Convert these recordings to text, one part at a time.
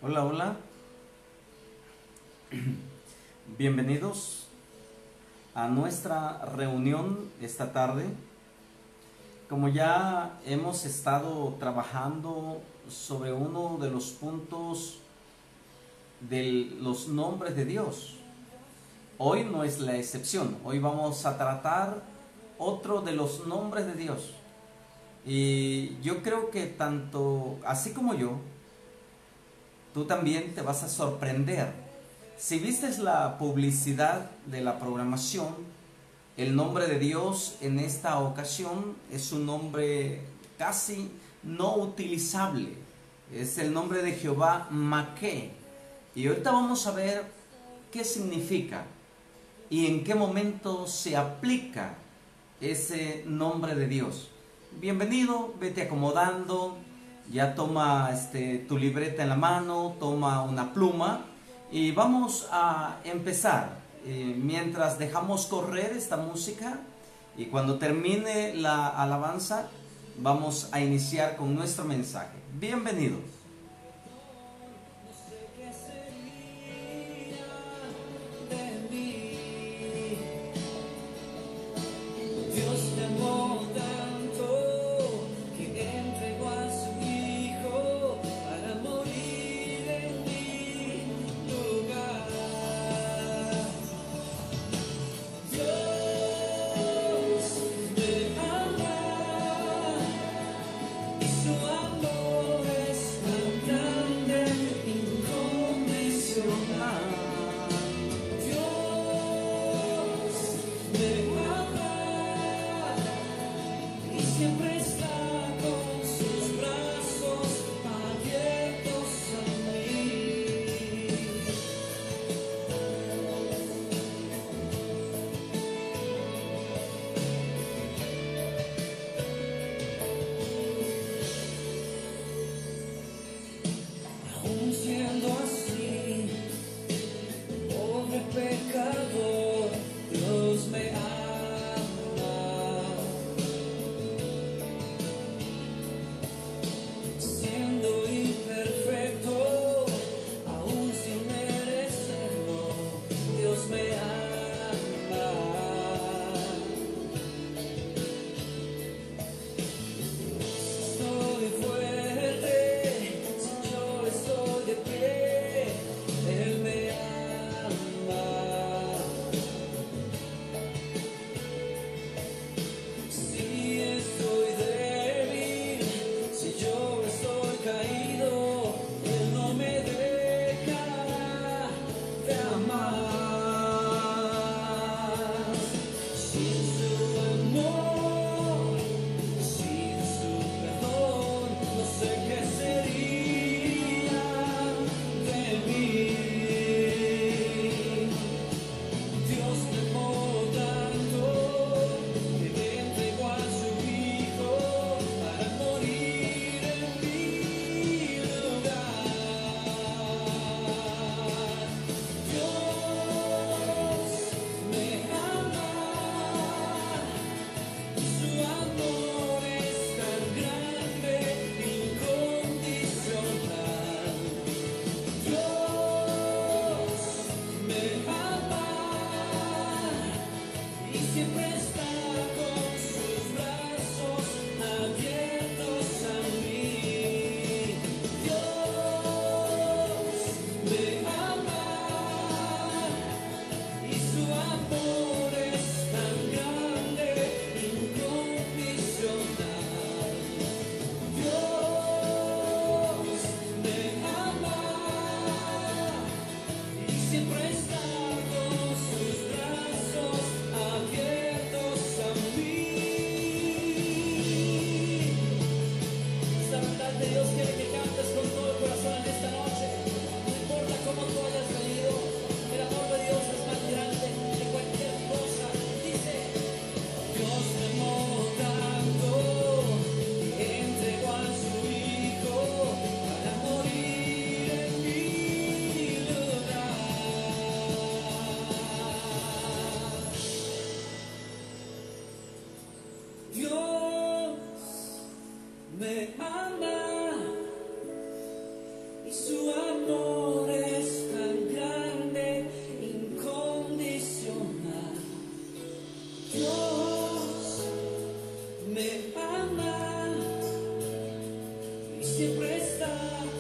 Hola, hola. Bienvenidos a nuestra reunión esta tarde. Como ya hemos estado trabajando sobre uno de los puntos de los nombres de Dios, hoy no es la excepción. Hoy vamos a tratar otro de los nombres de Dios. Y yo creo que tanto así como yo, tú también te vas a sorprender. Si vistes la publicidad de la programación, el nombre de Dios en esta ocasión es un nombre casi no utilizable. Es el nombre de Jehová Maqué. Y ahorita vamos a ver qué significa y en qué momento se aplica ese nombre de Dios. Bienvenido, vete acomodando, ya toma tu libreta en la mano, toma una pluma y vamos a empezar. Mientras dejamos correr esta música y cuando termine la alabanza vamos a iniciar con nuestro mensaje. Bienvenidos. Su amor es tan grande, incondicional. Dios me ama y siempre está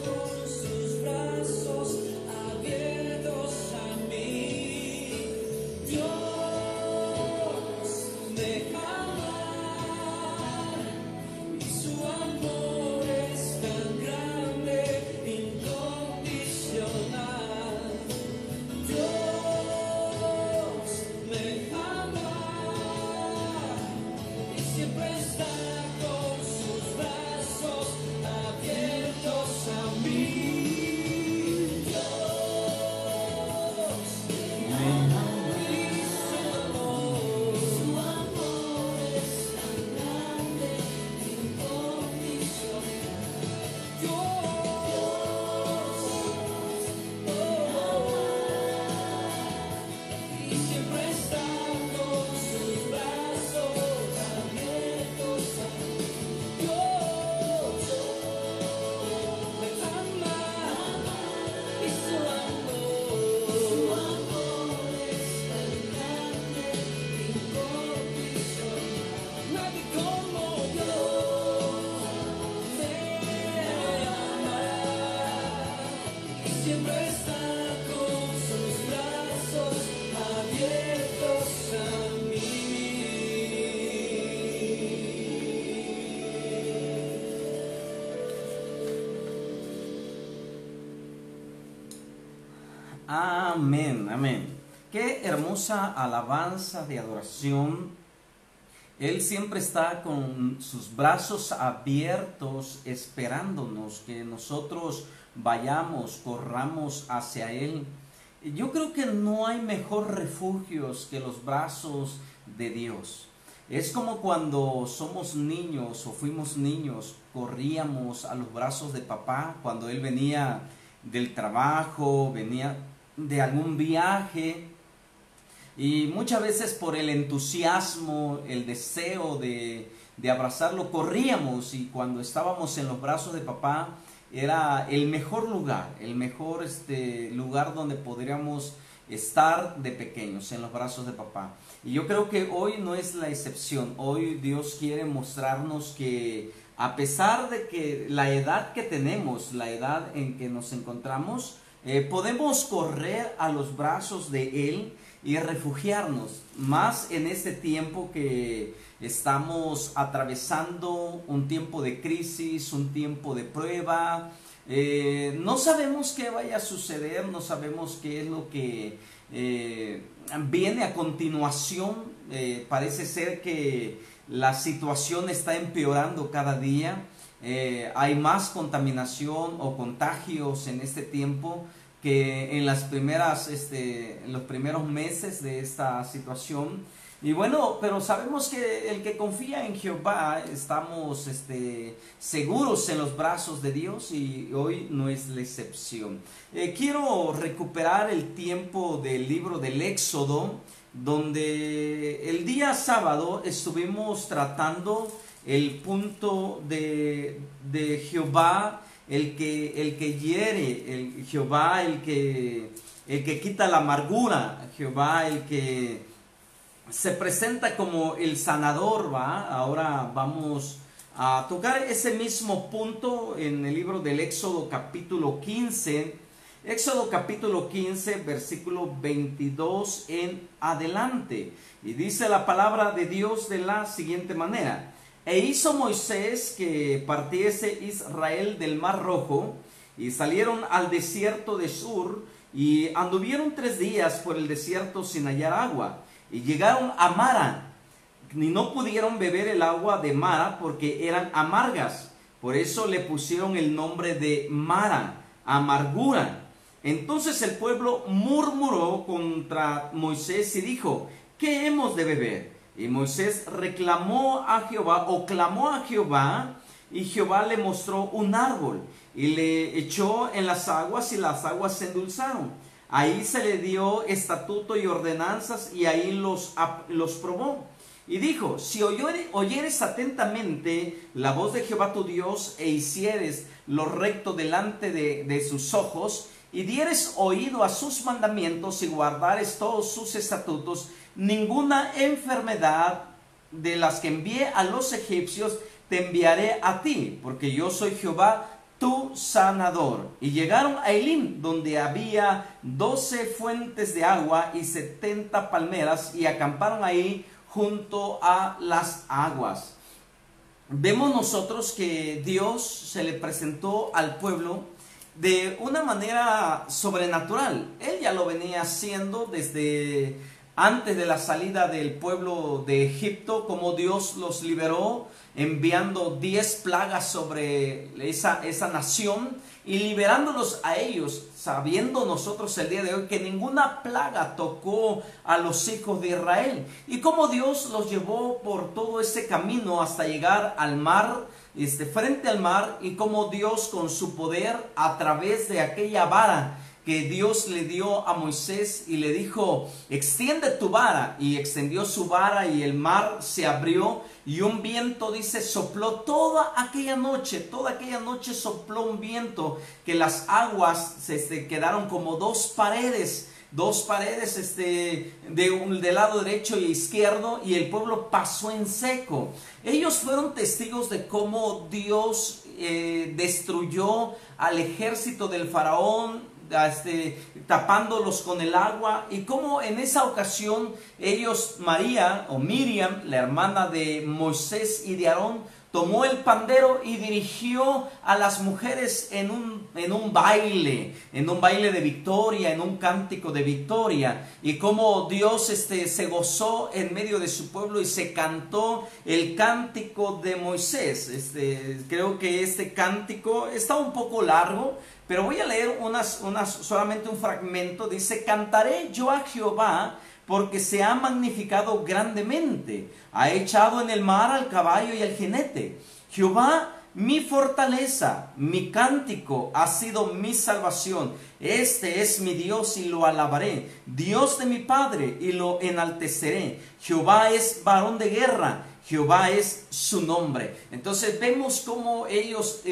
con sus brazos abiertos a mí. Dios me ama y su amor es tan grande, incondicional. Dios me ama y siempre está con sus brazos abiertos a mí. Dios me ama y su amor es tan grande, incondicional. Y siempre está con sus brazos abiertos a mí. Dios me ama y su amor es tan grande, incondicional. Nadie como Dios me ama y siempre está con sus brazos abiertos a mí. Amén, amén. Qué hermosa alabanza de adoración. Él siempre está con sus brazos abiertos esperándonos que nosotros vayamos, corramos hacia Él. Yo creo que no hay mejor refugios que los brazos de Dios. Es como cuando somos niños o fuimos niños, corríamos a los brazos de papá cuando él venía del trabajo, venía de algún viaje. Y muchas veces por el entusiasmo, el deseo de abrazarlo, corríamos, y cuando estábamos en los brazos de papá era el mejor lugar, el mejor lugar donde podríamos estar de pequeños, en los brazos de papá. Y yo creo que hoy no es la excepción. Hoy Dios quiere mostrarnos que a pesar de que la edad que tenemos, la edad en que nos encontramos, podemos correr a los brazos de Él y refugiarnos, más en este tiempo que estamos atravesando, un tiempo de crisis, un tiempo de prueba. No sabemos qué vaya a suceder, no sabemos qué es lo que viene a continuación. Parece ser que la situación está empeorando cada día. Hay más contaminación o contagios en este tiempo que en los primeros meses de esta situación. Y bueno, pero sabemos que el que confía en Jehová, estamos seguros en los brazos de Dios, y hoy no es la excepción. Quiero recuperar el tiempo del libro del Éxodo, donde el día sábado estuvimos tratando el punto de Jehová, el que hiere, Jehová el que quita la amargura, Jehová el que se presenta como el sanador, ¿va? Ahora vamos a tocar ese mismo punto en el libro del Éxodo capítulo 15. Éxodo capítulo 15, versículo 22 en adelante. Y dice la palabra de Dios de la siguiente manera: E hizo Moisés que partiese Israel del mar Rojo, y salieron al desierto de Sur, y anduvieron 3 días por el desierto sin hallar agua. Y llegaron a Mara, y no pudieron beber el agua de Mara porque eran amargas. Por eso le pusieron el nombre de Mara, amargura. Entonces el pueblo murmuró contra Moisés y dijo: ¿qué hemos de beber? Y Moisés reclamó a Jehová, o clamó a Jehová, y Jehová le mostró un árbol, y le echó en las aguas, y las aguas se endulzaron. Ahí se le dio estatuto y ordenanzas, y ahí los probó. Y dijo, si oyeres atentamente la voz de Jehová tu Dios e hicieres lo recto delante de sus ojos, y dieres oído a sus mandamientos y guardares todos sus estatutos, ninguna enfermedad de las que envié a los egipcios te enviaré a ti, porque yo soy Jehová tu sanador. Y llegaron a Elim, donde había 12 fuentes de agua y 70 palmeras, y acamparon ahí junto a las aguas. Vemos nosotros que Dios se le presentó al pueblo de una manera sobrenatural. Él ya lo venía haciendo desde antes de la salida del pueblo de Egipto, como Dios los liberó, enviando 10 plagas sobre esa nación y liberándolos a ellos, sabiendo nosotros el día de hoy que ninguna plaga tocó a los hijos de Israel, y cómo Dios los llevó por todo ese camino hasta llegar al mar, frente al mar, y cómo Dios con su poder a través de aquella vara que Dios le dio a Moisés y le dijo, extiende tu vara, y extendió su vara y el mar se abrió, y un viento, dice, sopló toda aquella noche sopló un viento que las aguas quedaron como dos paredes del lado derecho y izquierdo, y el pueblo pasó en seco. Ellos fueron testigos de cómo Dios destruyó al ejército del faraón, tapándolos con el agua, y como en esa ocasión ellos, María o Miriam, la hermana de Moisés y de Aarón, tomó el pandero y dirigió a las mujeres en un baile de victoria, en un cántico de victoria, y como Dios se gozó en medio de su pueblo y se cantó el cántico de Moisés. Creo que este cántico está un poco largo, pero voy a leer solamente un fragmento. Dice, cantaré yo a Jehová, porque se ha magnificado grandemente, ha echado en el mar al caballo y al jinete. Jehová, mi fortaleza, mi cántico ha sido mi salvación. Este es mi Dios y lo alabaré, Dios de mi Padre, y lo enalteceré. Jehová es varón de guerra, Jehová es su nombre. Entonces vemos cómo ellos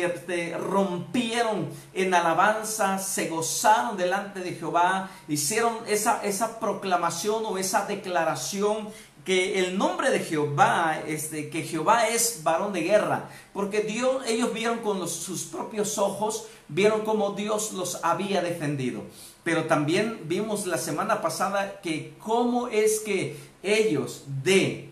rompieron en alabanza, se gozaron delante de Jehová, hicieron esa proclamación o esa declaración que el nombre de Jehová, que Jehová es varón de guerra, porque ellos vieron con sus propios ojos, vieron cómo Dios los había defendido. Pero también vimos la semana pasada que cómo es que ellos de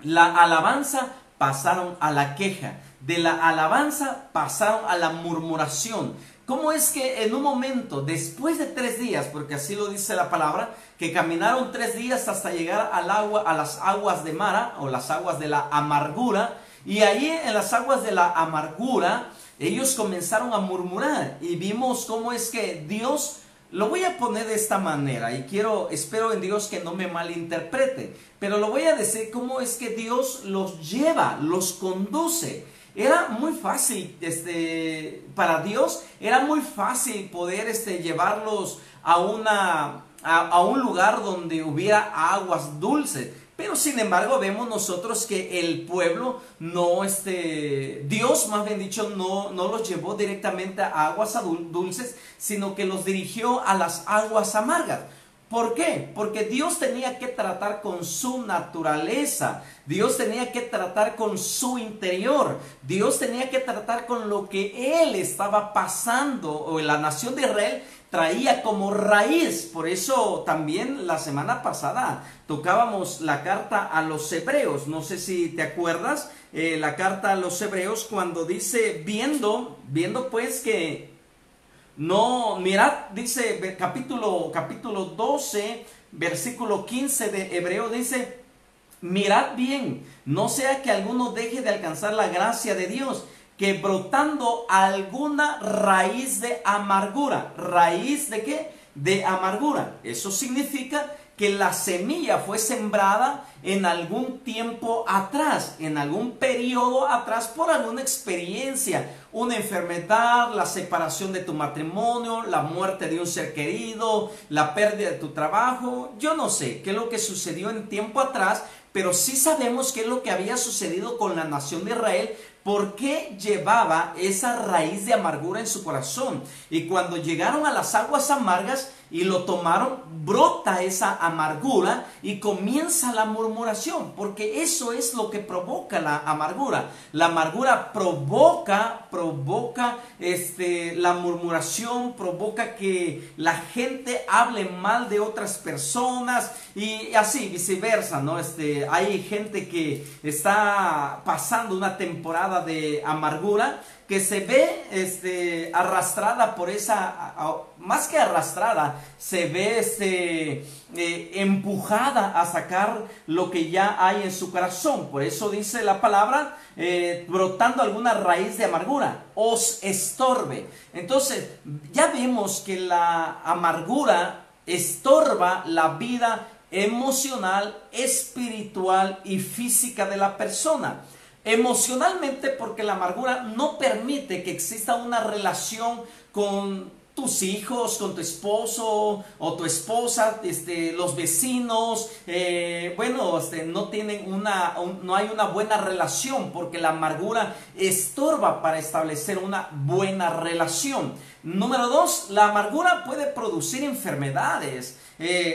la alabanza pasaron a la queja, de la alabanza pasaron a la murmuración. ¿Cómo es que en un momento, después de 3 días, porque así lo dice la palabra, que caminaron 3 días hasta llegar al agua, a las aguas de Mara, o las aguas de la amargura, y ahí en las aguas de la amargura, ellos comenzaron a murmurar, y vimos cómo es que Dios, lo voy a poner de esta manera, y espero en Dios que no me malinterprete, pero lo voy a decir cómo es que Dios los lleva, los conduce. Era muy fácil, para Dios, era muy fácil poder llevarlos a un lugar donde hubiera aguas dulces. Pero sin embargo vemos nosotros que el pueblo Dios más bien dicho, no los llevó directamente a aguas dulces, sino que los dirigió a las aguas amargas. ¿Por qué? Porque Dios tenía que tratar con su naturaleza, Dios tenía que tratar con su interior, Dios tenía que tratar con lo que Él estaba pasando, o la nación de Israel traía como raíz. Por eso también la semana pasada tocábamos la carta a los hebreos, no sé si te acuerdas, la carta a los hebreos, cuando dice, viendo pues que no, mirad, dice capítulo 12, versículo 15 de Hebreo, dice, mirad bien, no sea que alguno deje de alcanzar la gracia de Dios, que brotando alguna raíz de amargura. ¿Raíz de qué? De amargura. Eso significa que la semilla fue sembrada en algún tiempo atrás, en algún periodo atrás, por alguna experiencia, una enfermedad, la separación de tu matrimonio, la muerte de un ser querido, la pérdida de tu trabajo. Yo no sé qué es lo que sucedió en tiempo atrás, pero sí sabemos qué es lo que había sucedido con la nación de Israel. ¿Por qué llevaba esa raíz de amargura en su corazón? Y cuando llegaron a las aguas amargas y lo tomaron, brota esa amargura y comienza la murmuración, porque eso es lo que provoca la amargura. La amargura provoca la murmuración, provoca que la gente hable mal de otras personas y así viceversa, ¿no? Hay gente que está pasando una temporada de amargura, que se ve arrastrada por esa, más que arrastrada, se ve empujada a sacar lo que ya hay en su corazón. Por eso dice la palabra, brotando alguna raíz de amargura, os estorbe. Entonces, ya vemos que la amargura estorba la vida emocional, espiritual y física de la persona. Emocionalmente, porque la amargura no permite que exista una relación con tus hijos, con tu esposo o tu esposa, los vecinos, no tienen no hay una buena relación, porque la amargura estorba para establecer una buena relación. Número 2, la amargura puede producir enfermedades,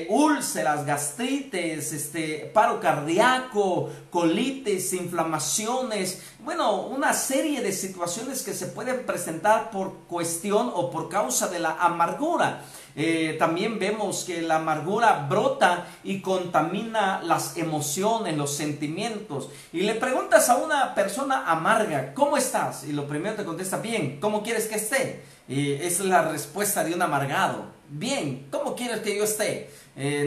úlceras, gastritis, paro cardíaco, colitis, inflamaciones, una serie de situaciones que se pueden presentar por cuestión o por causa de la amargura. También vemos que la amargura brota y contamina las emociones, los sentimientos. Y le preguntas a una persona amarga, ¿cómo estás? Y lo primero te contesta, bien, ¿cómo quieres que esté? Y esa es la respuesta de un amargado. Bien, ¿cómo quieres que yo esté?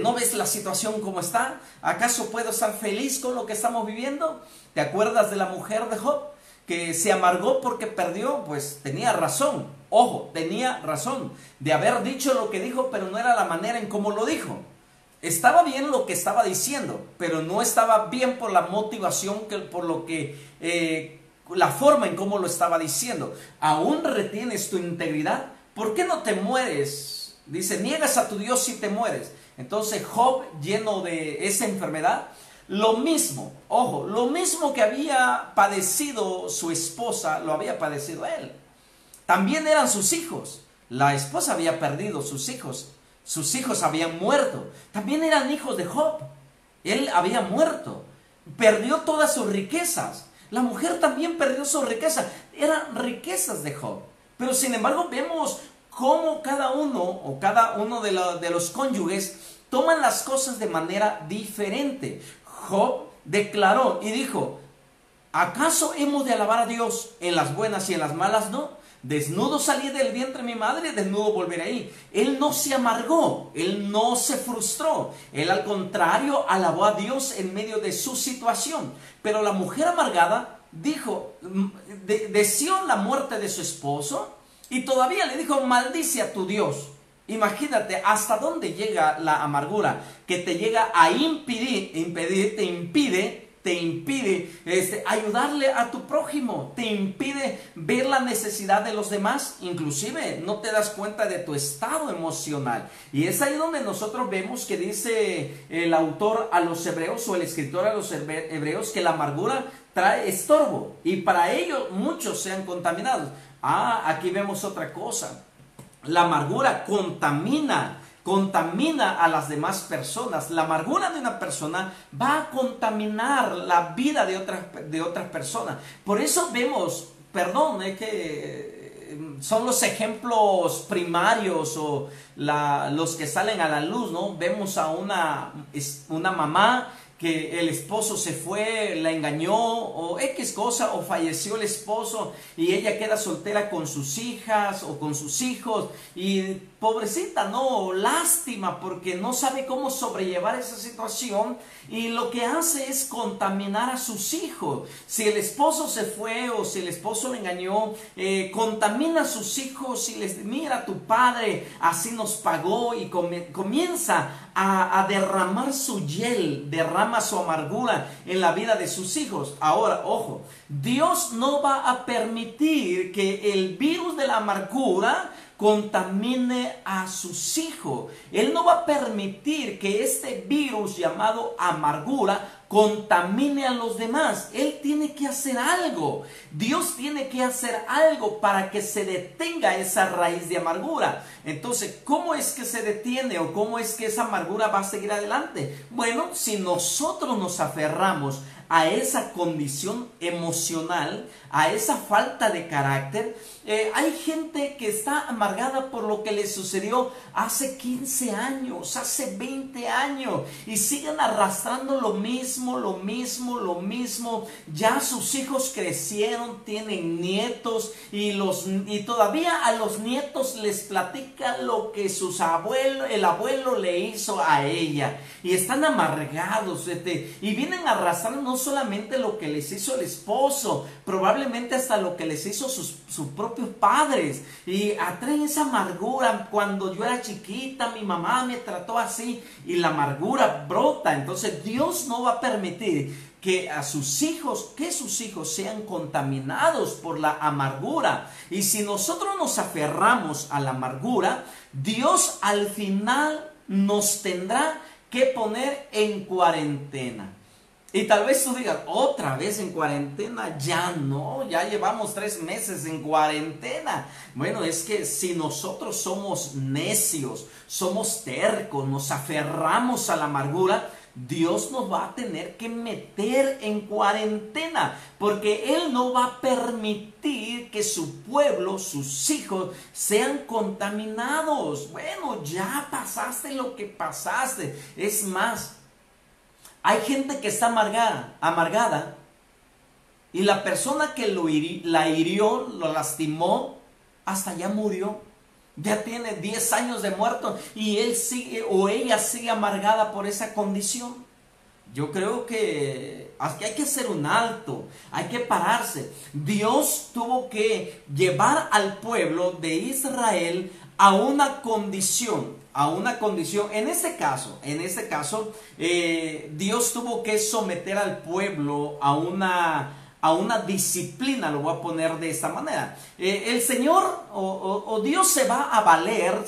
¿No ves la situación como está? ¿Acaso puedo estar feliz con lo que estamos viviendo? ¿Te acuerdas de la mujer de Job? Que se amargó porque perdió, pues tenía razón. Ojo, tenía razón de haber dicho lo que dijo, pero no era la manera en cómo lo dijo. Estaba bien lo que estaba diciendo, pero no estaba bien por la motivación, la forma en cómo lo estaba diciendo. ¿Aún retienes tu integridad? ¿Por qué no te mueres? Dice, niegas a tu Dios y te mueres. Entonces Job, lleno de esa enfermedad, lo mismo que había padecido su esposa, lo había padecido él. También eran sus hijos. La esposa había perdido sus hijos habían muerto. También eran hijos de Job. Él había muerto, perdió todas sus riquezas. La mujer también perdió sus riquezas. Eran riquezas de Job. Pero sin embargo vemos cómo cada uno de los cónyuges toman las cosas de manera diferente. Job declaró y dijo, ¿acaso hemos de alabar a Dios en las buenas y en las malas? No. Desnudo salí del vientre de mi madre, desnudo volveré ahí. Él no se amargó, él no se frustró. Él al contrario alabó a Dios en medio de su situación. Pero la mujer amargada dijo, deseó la muerte de su esposo y todavía le dijo, maldice a tu Dios. Imagínate hasta dónde llega la amargura, que te llega a te impide ayudarle a tu prójimo, te impide ver la necesidad de los demás, inclusive no te das cuenta de tu estado emocional. Y es ahí donde nosotros vemos que dice el autor a los hebreos, o el escritor a los hebreos, que la amargura trae estorbo y para ello muchos sean contaminados. Aquí vemos otra cosa. La amargura contamina a las demás personas. La amargura de una persona va a contaminar la vida de otras personas. Por eso vemos, que son los ejemplos primarios o los que salen a la luz, ¿no? Vemos a una mamá que el esposo se fue, la engañó o X cosa, o falleció el esposo y ella queda soltera con sus hijas o con sus hijos y pobrecita, no, lástima, porque no sabe cómo sobrellevar esa situación y lo que hace es contaminar a sus hijos. Si el esposo se fue o si el esposo le engañó, contamina a sus hijos y les mira, tu padre así nos pagó, y comienza a derramar su hiel, derrama su amargura en la vida de sus hijos. Ahora, ojo, Dios no va a permitir que el virus de la amargura contamine a sus hijos. Él no va a permitir que este virus llamado amargura contamine a los demás. Él tiene que hacer algo. Dios tiene que hacer algo para que se detenga esa raíz de amargura. Entonces, ¿cómo es que se detiene o cómo es que esa amargura va a seguir adelante? Bueno, si nosotros nos aferramos a esa condición emocional, a esa falta de carácter. Hay gente que está amargada por lo que le sucedió hace 15 años, hace 20 años, y siguen arrastrando lo mismo. Ya sus hijos crecieron, tienen nietos, y todavía a los nietos les platica lo que el abuelo le hizo a ella, y están amargados, y vienen arrastrando no solamente lo que les hizo el esposo, probablemente hasta lo que les hizo sus propios padres, y atraen esa amargura. Cuando yo era chiquita, mi mamá me trató así, y la amargura brota. Entonces Dios no va a permitir que sus hijos sean contaminados por la amargura. Y si nosotros nos aferramos a la amargura, Dios al final nos tendrá que poner en cuarentena. Y tal vez tú digas, otra vez en cuarentena. Ya no, ya llevamos 3 meses en cuarentena. Bueno, es que si nosotros somos necios, somos tercos, nos aferramos a la amargura, Dios nos va a tener que meter en cuarentena, porque Él no va a permitir que su pueblo, sus hijos, sean contaminados. Bueno, ya pasaste lo que pasaste. Es más, hay gente que está amargada, y la persona que la hirió, lo lastimó, hasta ya murió. Ya tiene 10 años de muerto, y él sigue o ella sigue amargada por esa condición. Yo creo que hay que hacer un alto, hay que pararse. Dios tuvo que llevar al pueblo de Israel a una condición. En este caso, Dios tuvo que someter al pueblo a una disciplina, lo voy a poner de esta manera. El Señor o Dios se va a valer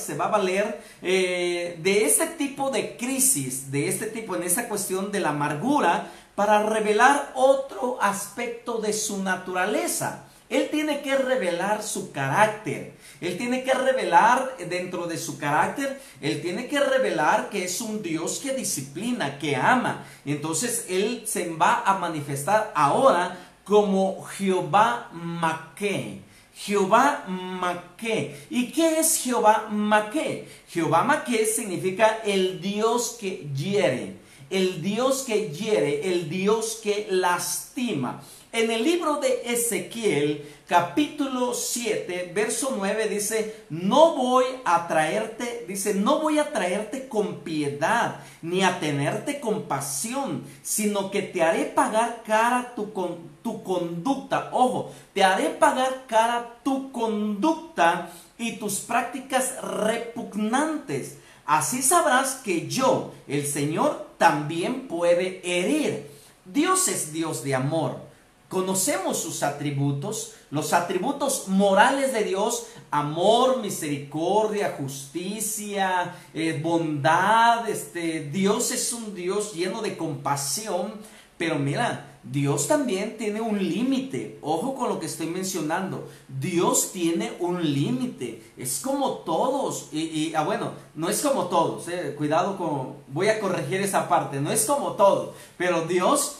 de este tipo de crisis, en esta cuestión de la amargura, para revelar otro aspecto de su naturaleza. Él tiene que revelar su carácter. Él tiene que revelar dentro de su carácter, Él tiene que revelar que es un Dios que disciplina, que ama. Entonces Él se va a manifestar ahora como Jehová Maqué. Jehová Maqué. ¿Y qué es Jehová Maqué? Jehová Maqué significa el Dios que hiere, el Dios que hiere, el Dios que lastima. En el libro de Ezequiel, capítulo 7, verso 9, dice, no voy a traerte con piedad, ni a tenerte compasión, sino que te haré pagar cara tu conducta. Ojo, te haré pagar cara tu conducta y tus prácticas repugnantes. Así sabrás que yo, el Señor, también puede herir. Dios es Dios de amor. Conocemos sus atributos, los atributos morales de Dios: amor, misericordia, justicia, bondad. Dios es un Dios lleno de compasión, pero mira, Dios también tiene un límite. Ojo con lo que estoy mencionando. Dios tiene un límite. Es como todos. Bueno, no es como todos. Cuidado voy a corregir esa parte. No es como todos. Pero Dios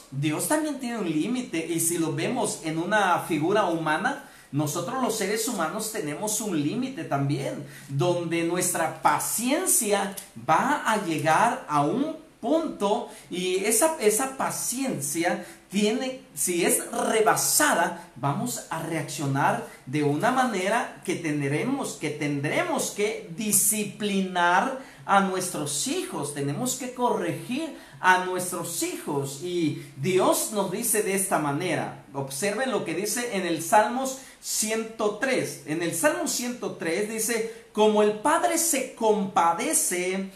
también tiene un límite. Y si lo vemos en una figura humana, nosotros los seres humanos tenemos un límite también, donde nuestra paciencia va a llegar a un punto, y esa paciencia si es rebasada, vamos a reaccionar de una manera que tendremos que disciplinar a nuestros hijos, tenemos que corregir a nuestros hijos. Y Dios nos dice de esta manera. Observen lo que dice en el Salmos 103. En el Salmo 103 dice: como el Padre se compadece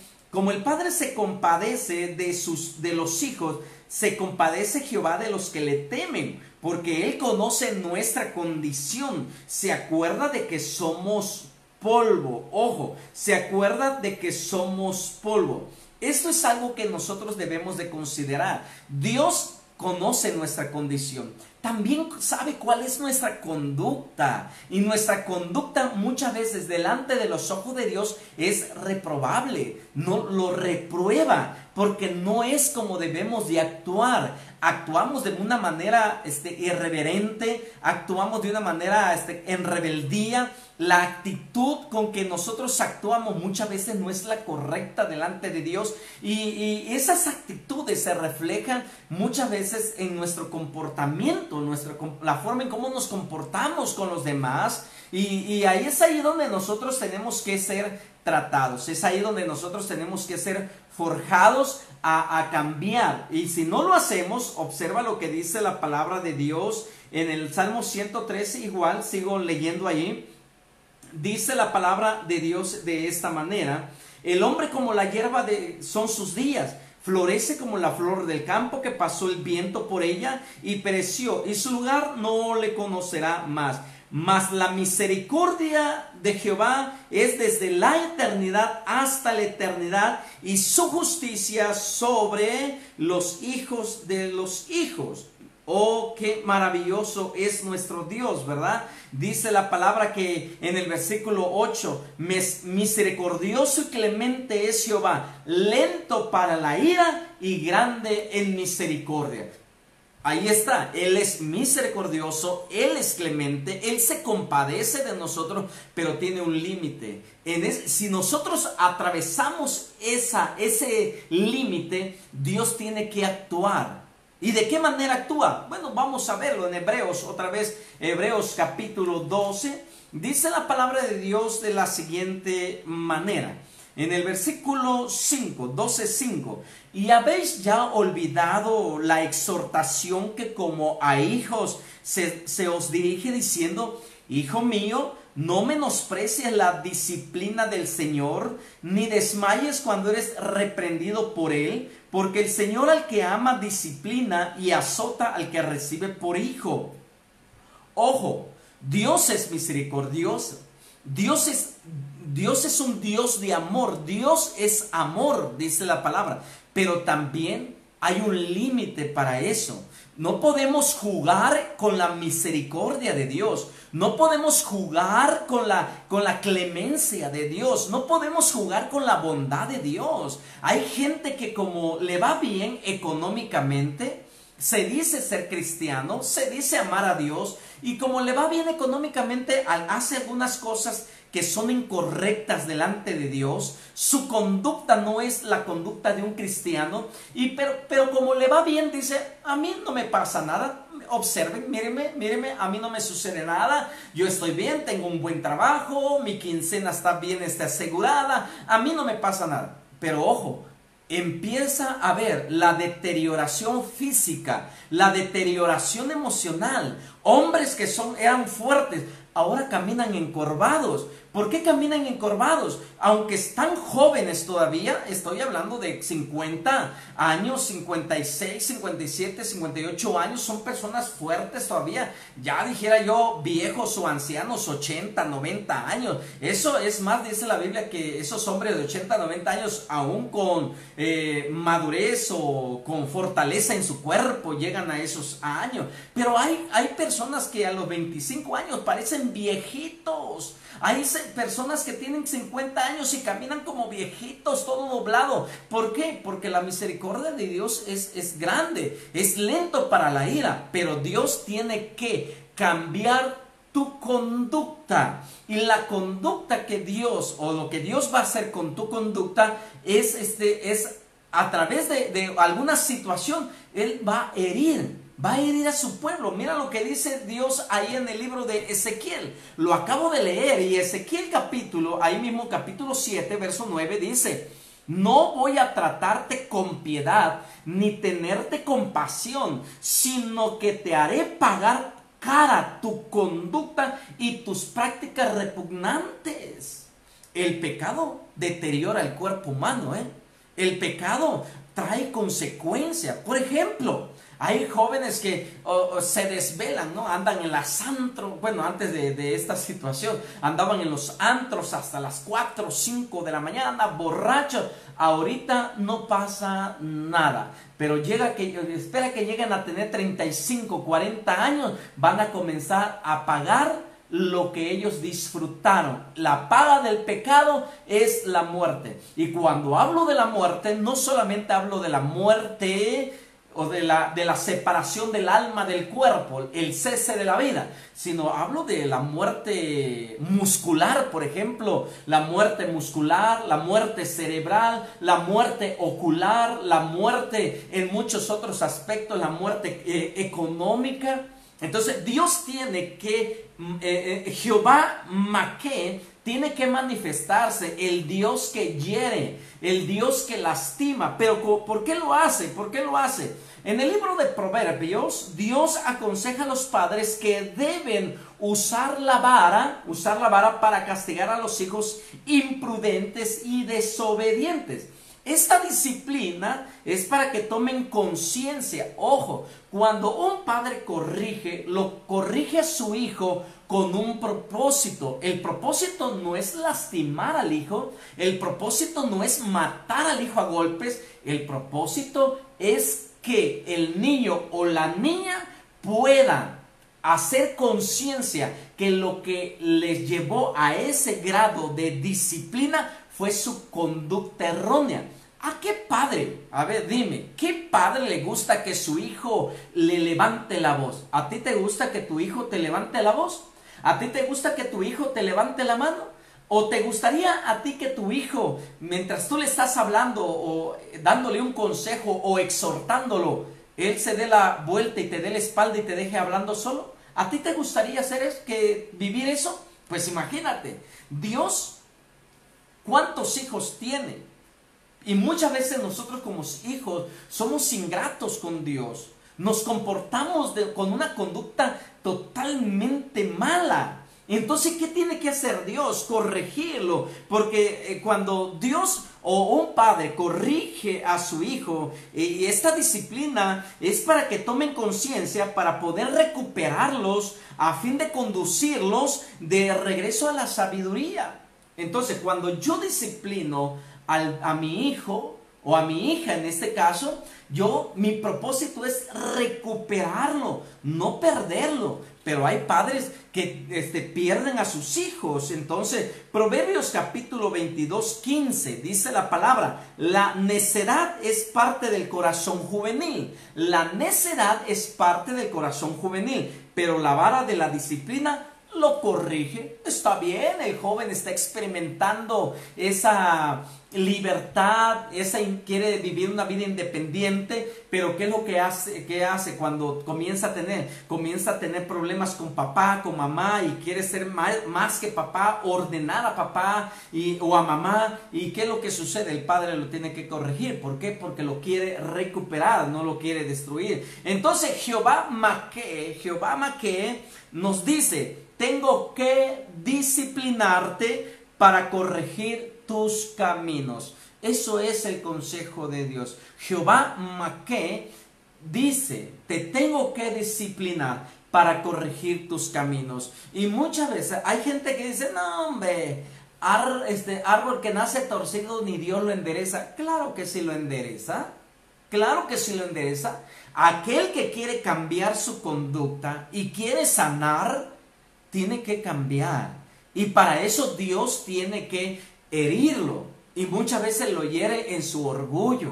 de los hijos, se compadece Jehová de los que le temen, porque Él conoce nuestra condición, se acuerda de que somos polvo. Ojo, se acuerda de que somos polvo. Esto es algo que nosotros debemos de considerar. Dios conoce nuestra condición. También sabe cuál es nuestra conducta. Y nuestra conducta muchas veces delante de los ojos de Dios es reprobable. No lo reprueba porque no es como debemos de actuar. Actuamos de una manera irreverente, actuamos de una manera en rebeldía. La actitud con que nosotros actuamos muchas veces no es la correcta delante de Dios, y esas actitudes se reflejan muchas veces en nuestro comportamiento, la forma en cómo nos comportamos con los demás, y ahí es ahí donde nosotros tenemos que ser tratados, es ahí donde nosotros tenemos que ser forjados a cambiar. Y si no lo hacemos, observa lo que dice la palabra de Dios en el Salmo 113, igual sigo leyendo allí. Dice la palabra de Dios de esta manera: el hombre como la hierba son sus días, florece como la flor del campo, que pasó el viento por ella y pereció, y su lugar no le conocerá más. Mas la misericordia de Jehová es desde la eternidad hasta la eternidad, y su justicia sobre los hijos de los hijos. Oh, qué maravilloso es nuestro Dios, ¿verdad? Dice la palabra que en el versículo 8, misericordioso y clemente es Jehová, lento para la ira y grande en misericordia. Ahí está, Él es misericordioso, Él es clemente, Él se compadece de nosotros, pero tiene un límite. Si nosotros atravesamos ese límite, Dios tiene que actuar. ¿Y de qué manera actúa? Bueno, vamos a verlo en Hebreos, otra vez, Hebreos capítulo 12, dice la palabra de Dios de la siguiente manera. En el versículo 5, 12:5, y habéis ya olvidado la exhortación que como a hijos se os dirige diciendo: hijo mío, no menosprecies la disciplina del Señor, ni desmayes cuando eres reprendido por Él, porque el Señor al que ama disciplina y azota al que recibe por hijo. Ojo, Dios es misericordioso, Dios es un Dios de amor, Dios es amor, dice la palabra, pero también hay un límite para eso. No podemos jugar con la misericordia de Dios, no podemos jugar con la clemencia de Dios, no podemos jugar con la bondad de Dios. Hay gente que como le va bien económicamente, se dice ser cristiano, se dice amar a Dios, y como le va bien económicamente, hace algunas cosas que son incorrectas delante de Dios. Su conducta no es la conducta de un cristiano, pero como le va bien, dice: a mí no me pasa nada, observen, mírenme, a mí no me sucede nada, yo estoy bien, tengo un buen trabajo, mi quincena está bien, está asegurada, a mí no me pasa nada. Pero ojo, empieza a ver la deterioración física, la deterioración emocional. Hombres que eran fuertes, ahora caminan encorvados. ¿Por qué caminan encorvados? Aunque están jóvenes todavía, estoy hablando de 50 años, 56, 57, 58 años, son personas fuertes todavía. Ya dijera yo viejos o ancianos, 80, 90 años. Eso es más, dice la Biblia, que esos hombres de 80, 90 años, aún con madurez o con fortaleza en su cuerpo, llegan a esos años. Pero hay personas que a los 25 años parecen viejitos. Hay personas que tienen 50 años y caminan como viejitos, todo doblado. ¿Por qué? Porque la misericordia de Dios es grande, es lento para la ira, pero Dios tiene que cambiar tu conducta. Y la conducta que Dios, o lo que Dios va a hacer con tu conducta, es a través de alguna situación. Él va a herir a su pueblo. Mira lo que dice Dios ahí en el libro de Ezequiel. Lo acabo de leer, y Ezequiel ahí mismo capítulo 7, verso 9 dice: no voy a tratarte con piedad, ni tenerte compasión, sino que te haré pagar cara tu conducta y tus prácticas repugnantes. El pecado deteriora el cuerpo humano, El pecado trae consecuencias. Por ejemplo, Hay jóvenes que se desvelan, ¿no? Andan en las antros, bueno, antes de esta situación, andaban en los antros hasta las 4 o 5 de la mañana, borrachos. Ahorita no pasa nada, pero espera que lleguen a tener 35, 40 años, van a comenzar a pagar lo que ellos disfrutaron. La paga del pecado es la muerte. Y cuando hablo de la muerte, no solamente hablo de la muerte o de la separación del alma del cuerpo, el cese de la vida, sino hablo de la muerte muscular, por ejemplo, la muerte muscular, la muerte cerebral, la muerte ocular, la muerte en muchos otros aspectos, la muerte económica. Entonces Dios tiene que, Jehová Maqué tiene que manifestarse, el Dios que hiere, el Dios que lastima. Pero ¿por qué lo hace? ¿Por qué lo hace? En el libro de Proverbios, Dios aconseja a los padres que deben usar la vara para castigar a los hijos imprudentes y desobedientes. Esta disciplina es para que tomen conciencia. Ojo, cuando un padre corrige, lo corrige a su hijo con un propósito. El propósito no es lastimar al hijo, el propósito no es matar al hijo a golpes, el propósito es que el niño o la niña puedan hacer conciencia que lo que les llevó a ese grado de disciplina fue su conducta errónea. ¿A qué padre? A ver, dime, ¿qué padre le gusta que su hijo le levante la voz? ¿A ti te gusta que tu hijo te levante la voz? ¿A ti te gusta que tu hijo te levante la mano? ¿O te gustaría a ti que tu hijo, mientras tú le estás hablando o dándole un consejo o exhortándolo, él se dé la vuelta y te dé la espalda y te deje hablando solo? ¿A ti te gustaría vivir eso? Pues imagínate, Dios, ¿cuántos hijos tiene? Y muchas veces nosotros como hijos somos ingratos con Dios. Nos comportamos con una conducta totalmente mala. Entonces, ¿qué tiene que hacer Dios? Corregirlo. Porque cuando Dios o un padre corrige a su hijo, y esta disciplina es para que tomen conciencia, para poder recuperarlos, a fin de conducirlos de regreso a la sabiduría. Entonces, cuando yo disciplino a mi hijo o a mi hija en este caso, mi propósito es recuperarlo, no perderlo. Pero hay padres que pierden a sus hijos. Entonces, Proverbios capítulo 22, 15, dice la palabra: la necedad es parte del corazón juvenil. La necedad es parte del corazón juvenil, pero la vara de la disciplina lo corrige. Está bien, el joven está experimentando esa libertad, quiere vivir una vida independiente, pero ¿qué es lo que hace? ¿Qué hace cuando comienza a tener problemas con papá, con mamá, y quiere ser más que papá, ordenar a papá o a mamá? ¿Y qué es lo que sucede? El padre lo tiene que corregir. ¿Por qué? Porque lo quiere recuperar, no lo quiere destruir. Entonces Jehová Maqué nos dice: tengo que disciplinarte para corregir tus caminos. Eso es el consejo de Dios. Jehová Maqué dice: te tengo que disciplinar para corregir tus caminos. Y muchas veces hay gente que dice: no, hombre, árbol que nace torcido ni Dios lo endereza. Claro que sí lo endereza. Claro que sí lo endereza. Aquel que quiere cambiar su conducta y quiere sanar, tiene que cambiar. Y para eso Dios tiene que herirlo. Y muchas veces lo hiere en su orgullo.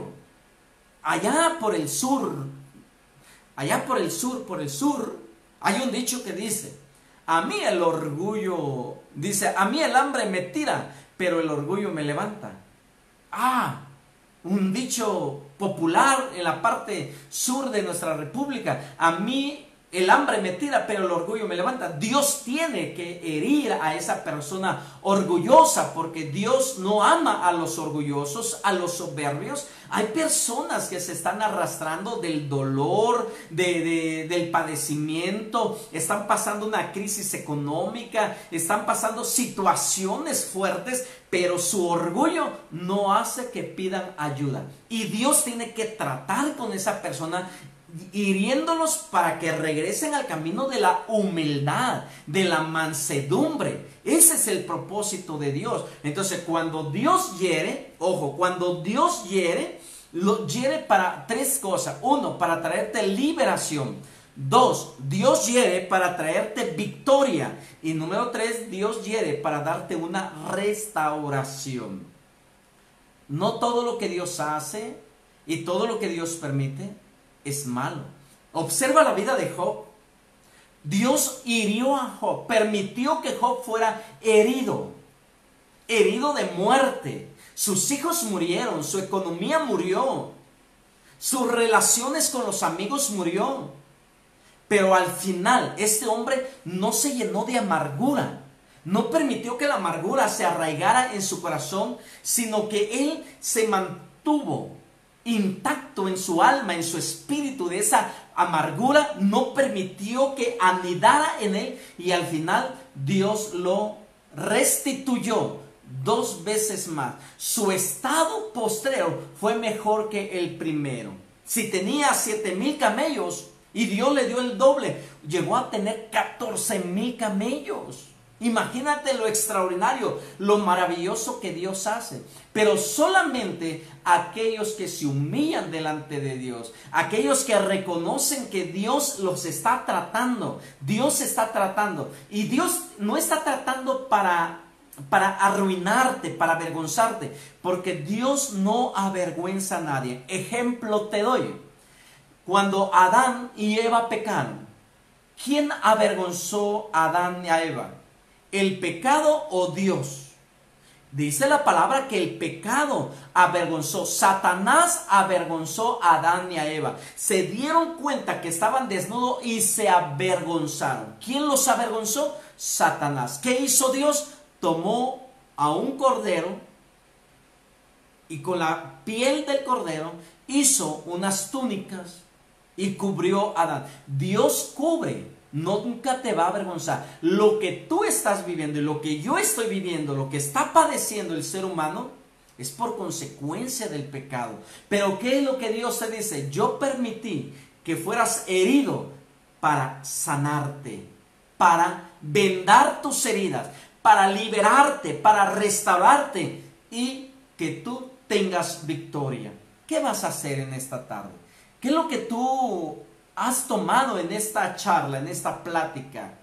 Allá por el sur, hay un dicho que dice: a mí el orgullo, a mí el hambre me tira, pero el orgullo me levanta. Un dicho popular en la parte sur de nuestra república: a mí el hambre me tira, pero el orgullo me levanta. Dios tiene que herir a esa persona orgullosa, porque Dios no ama a los orgullosos, a los soberbios. Hay personas que se están arrastrando del dolor, del padecimiento, están pasando una crisis económica, están pasando situaciones fuertes, pero su orgullo no hace que pidan ayuda. Y Dios tiene que tratar con esa persona, hiriéndolos para que regresen al camino de la humildad, de la mansedumbre. Ese es el propósito de Dios. Entonces, cuando Dios hiere, ojo, cuando Dios hiere, lo hiere para tres cosas. Uno, para traerte liberación. Dos, Dios hiere para traerte victoria. Y número tres, Dios hiere para darte una restauración. No todo lo que Dios hace y todo lo que Dios permite es malo. Observa la vida de Job. Dios hirió a Job, permitió que Job fuera herido de muerte. Sus hijos murieron, su economía murió, sus relaciones con los amigos murió. Pero al final este hombre no se llenó de amargura. No permitió que la amargura se arraigara en su corazón, sino que él se mantuvo intacto en su alma, en su espíritu. De esa amargura no permitió que anidara en él, y al final Dios lo restituyó 2 veces más. Su estado postrero fue mejor que el primero. Si tenía 7,000 camellos y Dios le dio el doble, llegó a tener 14,000 camellos. Imagínate lo extraordinario, lo maravilloso que Dios hace. Pero solamente aquellos que se humillan delante de Dios, aquellos que reconocen que Dios los está tratando, Dios está tratando. Y Dios no está tratando para arruinarte, para avergonzarte, porque Dios no avergüenza a nadie. Ejemplo te doy. Cuando Adán y Eva pecaron, ¿quién avergonzó a Adán y a Eva? ¿El pecado o Dios? Dice la palabra que el pecado avergonzó. Satanás avergonzó a Adán y a Eva. Se dieron cuenta que estaban desnudos y se avergonzaron. ¿Quién los avergonzó? Satanás. ¿Qué hizo Dios? Tomó a un cordero y con la piel del cordero hizo unas túnicas y cubrió a Adán. Dios cubre. Nunca te va a avergonzar. Lo que tú estás viviendo y lo que yo estoy viviendo, lo que está padeciendo el ser humano, es por consecuencia del pecado. Pero ¿qué es lo que Dios te dice? Yo permití que fueras herido para sanarte, para vendar tus heridas, para liberarte, para restaurarte y que tú tengas victoria. ¿Qué vas a hacer en esta tarde? ¿Qué es lo que tú has tomado en esta charla, en esta plática?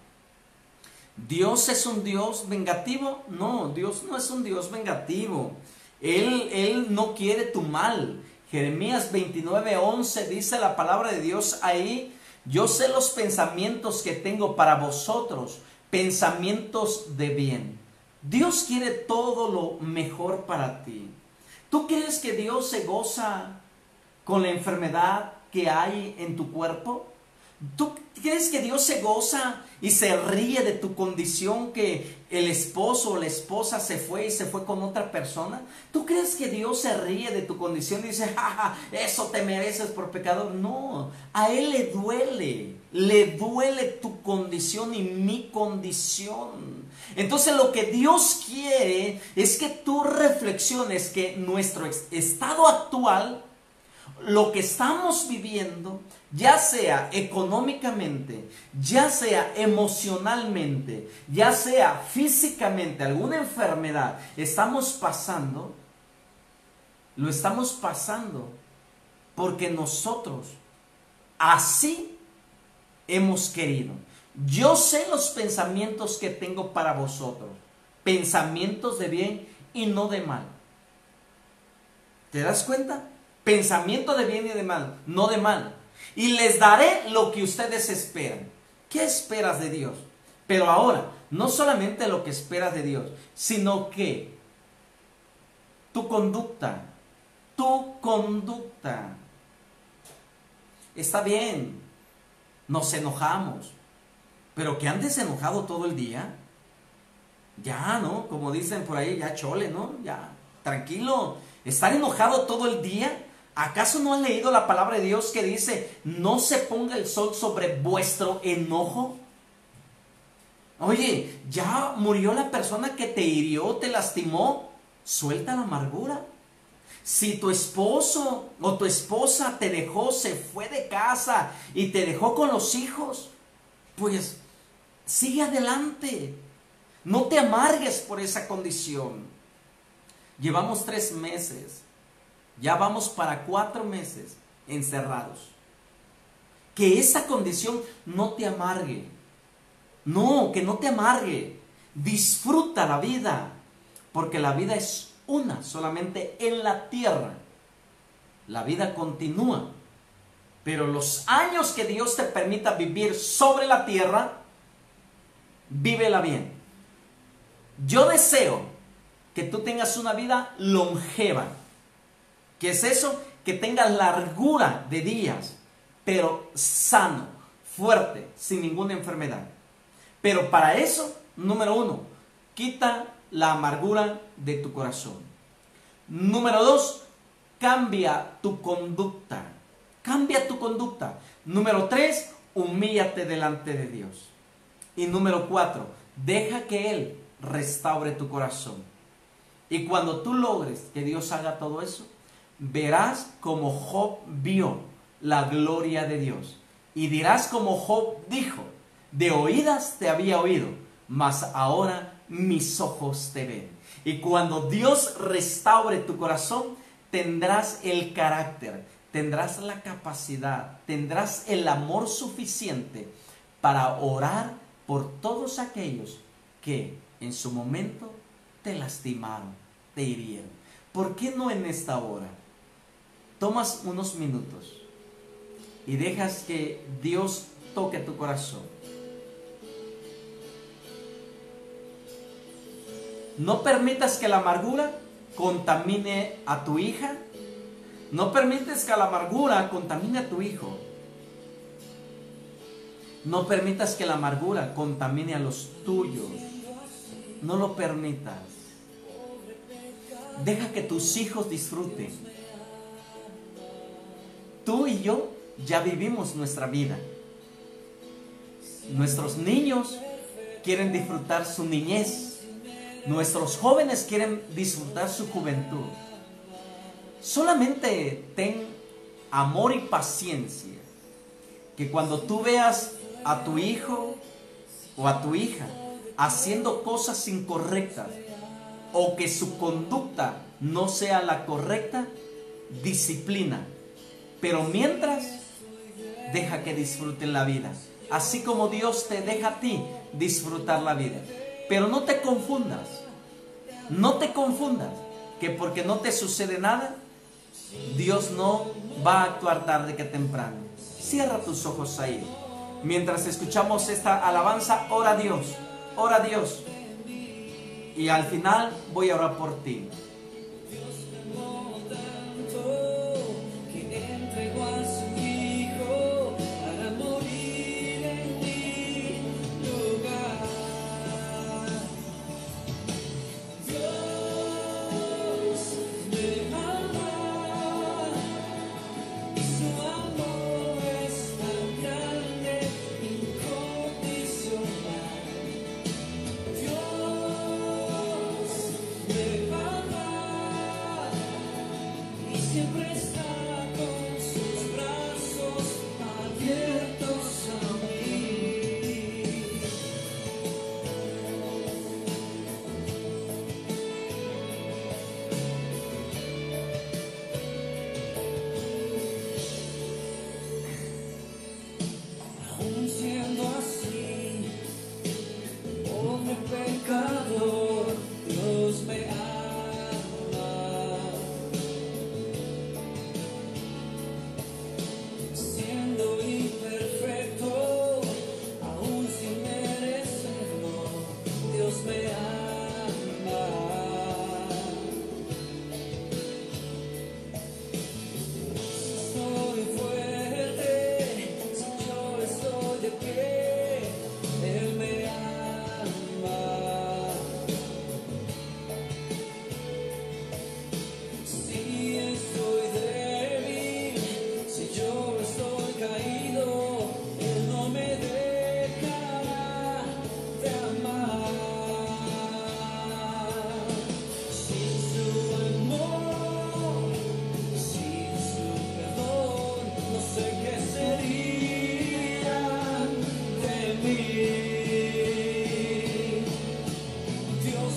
¿Dios es un Dios vengativo? No, Dios no es un Dios vengativo. Él no quiere tu mal. Jeremías 29:11 dice la palabra de Dios ahí: yo sé los pensamientos que tengo para vosotros, pensamientos de bien. Dios quiere todo lo mejor para ti. ¿Tú crees que Dios se goza con la enfermedad que hay en tu cuerpo? ¿Tú crees que Dios se goza y se ríe de tu condición, que el esposo o la esposa se fue y se fue con otra persona? ¿Tú crees que Dios se ríe de tu condición y dice, jaja, eso te mereces por pecador? No, a Él le duele tu condición y mi condición. Entonces lo que Dios quiere es que tú reflexiones que nuestro estado actual, lo que estamos viviendo, ya sea económicamente, ya sea emocionalmente, ya sea físicamente, alguna enfermedad, lo estamos pasando porque nosotros así hemos querido. Yo sé los pensamientos que tengo para vosotros, pensamientos de bien y no de mal. ¿Te das cuenta? Pensamiento de bien y de mal, no de mal. Y les daré lo que ustedes esperan. ¿Qué esperas de Dios? Pero ahora, no solamente lo que esperas de Dios, sino que tu conducta. Está bien, nos enojamos, pero que andes enojado todo el día, ya, ¿no? Como dicen por ahí, ya chole, ¿no? Ya, tranquilo. Estar enojado todo el día. ¿Acaso no has leído la palabra de Dios que dice, no se ponga el sol sobre vuestro enojo? Oye, ya murió la persona que te hirió, te lastimó. Suelta la amargura. Si tu esposo o tu esposa te dejó, se fue de casa y te dejó con los hijos, pues sigue adelante. No te amargues por esa condición. Llevamos 3 meses, ya vamos para 4 meses encerrados. Que esa condición no te amargue. No, que no te amargue. Disfruta la vida, porque la vida es una solamente en la tierra. La vida continúa, pero los años que Dios te permita vivir sobre la tierra, vívela bien. Yo deseo que tú tengas una vida longeva. ¿Qué es eso? Que tengas largura de días, pero sano, fuerte, sin ninguna enfermedad. Pero para eso, número 1, quita la amargura de tu corazón. Número 2, cambia tu conducta. Cambia tu conducta. Número 3, humíllate delante de Dios. Y número 4, deja que Él restaure tu corazón. Y cuando tú logres que Dios haga todo eso, verás como Job vio la gloria de Dios. Y dirás como Job dijo: de oídas te había oído, mas ahora mis ojos te ven. Y cuando Dios restaure tu corazón, tendrás el carácter, tendrás la capacidad, tendrás el amor suficiente para orar por todos aquellos que en su momento te lastimaron, te hirieron. ¿Por qué no en esta hora tomas unos minutos y dejas que Dios toque tu corazón? No permitas que la amargura contamine a tu hija. No permites que la amargura contamine a tu hijo. No permitas que la amargura contamine a los tuyos. No lo permitas. Deja que tus hijos disfruten. Tú y yo ya vivimos nuestra vida. Nuestros niños quieren disfrutar su niñez. Nuestros jóvenes quieren disfrutar su juventud. Solamente ten amor y paciencia. Que cuando tú veas a tu hijo o a tu hija haciendo cosas incorrectas, o que su conducta no sea la correcta, disciplina. Pero mientras, deja que disfruten la vida, así como Dios te deja a ti disfrutar la vida. Pero no te confundas, que porque no te sucede nada, Dios no va a actuar tarde que temprano. Cierra tus ojos ahí. Mientras escuchamos esta alabanza, ora a Dios, ora a Dios. Y al final voy a orar por ti. Dios me ama.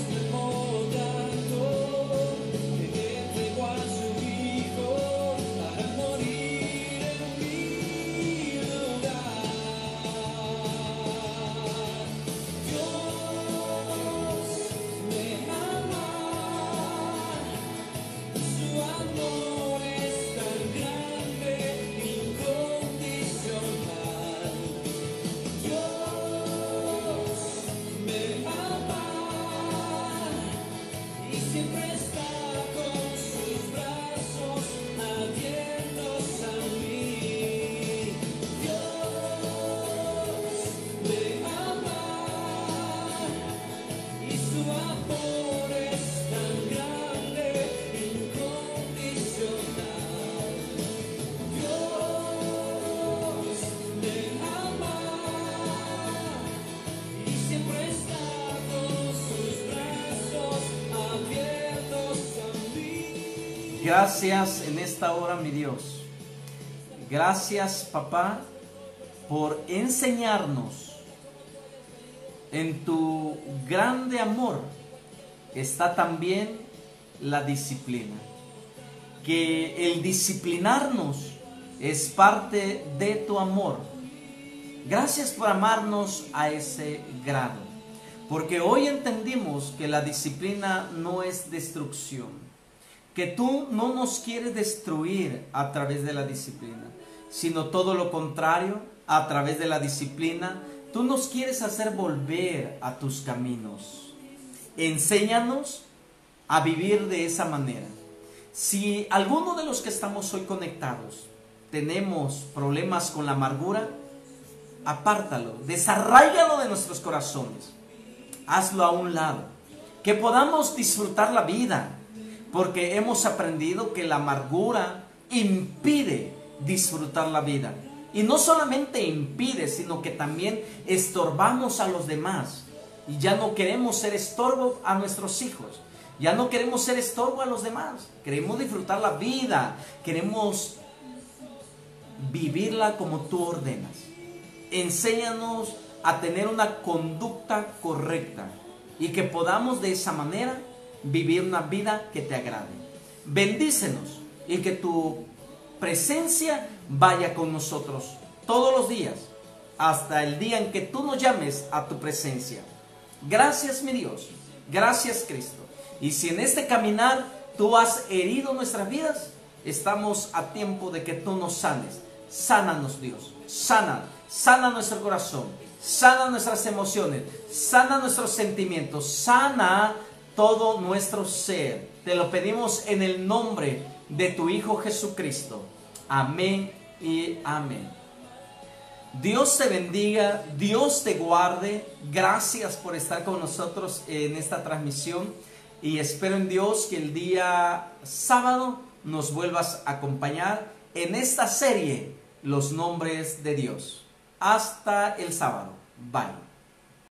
me amó tanto, que entregó a su Hijo para morir en mi lugar. Dios me ama, su amor es tan grande, incondicional. Dios me ama y siempre está con sus brazos abiertos a mí. Dios me ama y su amor es tan grande, incondicional. Dios me ama y siempre está con sus brazos abiertos a mí. Gracias en esta hora, mi Dios. Gracias, papá, por enseñarnos. En tu grande amor está también la disciplina. Que el disciplinarnos es parte de tu amor. Gracias por amarnos a ese grado. Porque hoy entendimos que la disciplina no es destrucción. Que tú no nos quieres destruir a través de la disciplina, sino todo lo contrario, a través de la disciplina, tú nos quieres hacer volver a tus caminos. Enséñanos a vivir de esa manera. Si alguno de los que estamos hoy conectados tenemos problemas con la amargura, apártalo, desarráigalo de nuestros corazones, hazlo a un lado, que podamos disfrutar la vida, porque hemos aprendido que la amargura impide disfrutar la vida. Y no solamente impide, sino que también estorbamos a los demás. Y ya no queremos ser estorbo a nuestros hijos. Ya no queremos ser estorbo a los demás. Queremos disfrutar la vida. Queremos vivirla como tú ordenas. Enséñanos a tener una conducta correcta y que podamos de esa manera vivir una vida que te agrade. Bendícenos y que tu presencia vaya con nosotros todos los días, hasta el día en que tú nos llames a tu presencia. Gracias, mi Dios. Gracias, Cristo. Y si en este caminar tú has herido nuestras vidas, estamos a tiempo de que tú nos sanes. Sánanos, Dios. Sana nuestro corazón. Sana nuestras emociones. Sana nuestros sentimientos. Sana todo nuestro ser. Te lo pedimos en el nombre de tu Hijo Jesucristo. Amén y amén. Dios te bendiga, Dios te guarde. Gracias por estar con nosotros en esta transmisión y espero en Dios que el día sábado nos vuelvas a acompañar en esta serie, Los Nombres de Dios. Hasta el sábado. Bye.